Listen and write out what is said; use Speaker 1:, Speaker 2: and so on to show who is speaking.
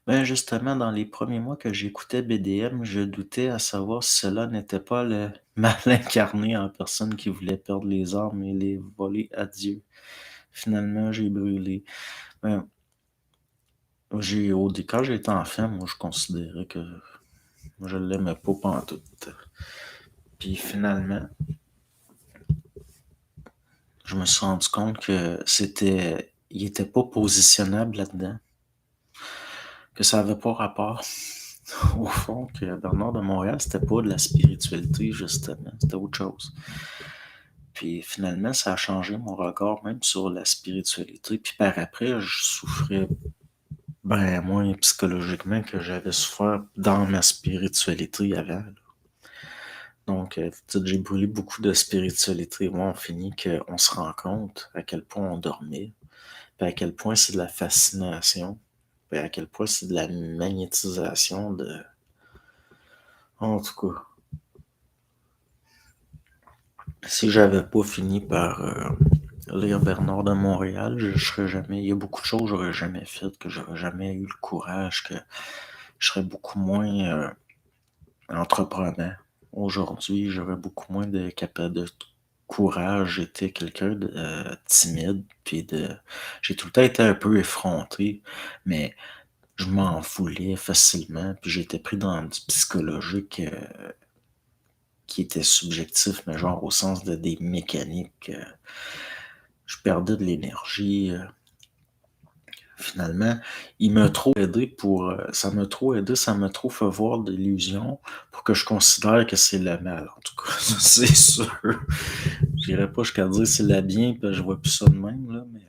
Speaker 1: Ben, justement, dans les premiers mois que j'écoutais BDM, je doutais à savoir si cela n'était pas le mal incarné en personne qui voulait perdre les armes et les voler à Dieu. Finalement, j'ai brûlé. Ben, quand j'étais enfant, moi, je considérais que je l'aimais pas pantoute. Puis finalement, je me suis rendu compte que il était pas positionnable là-dedans, que ça avait pas rapport. Au fond, que Bernard de Montréal, c'était pas de la spiritualité, justement, c'était autre chose. Puis finalement, ça a changé mon regard même sur la spiritualité. Puis par après, je souffrais ben moins psychologiquement que j'avais souffert dans ma spiritualité avant, là. Donc, j'ai brûlé beaucoup de spiritualité. Moi, on finit qu'on se rend compte à quel point on dormait, puis à quel point c'est de la fascination, puis à quel point c'est de la magnétisation de... En tout cas, si j'avais pas fini par lire Bernard de Montréal, je serais jamais... Il y a beaucoup de choses que j'aurais jamais faites, que j'aurais jamais eu le courage, que je serais beaucoup moins entreprenant. Aujourd'hui, j'aurais beaucoup moins de courage. J'étais quelqu'un de timide, puis j'ai tout le temps été un peu effronté, mais je m'en voulais facilement, puis j'étais pris dans du psychologique qui était subjectif, mais genre au sens de des mécaniques. Je perdais de l'énergie. Finalement, il m'a trop aidé ça m'a trop aidé, ça m'a trop fait voir d'illusions pour que je considère que c'est le mal, en tout cas, ça, c'est sûr. Je dirais pas jusqu'à dire c'est le bien, puis je vois plus ça de même, là, mais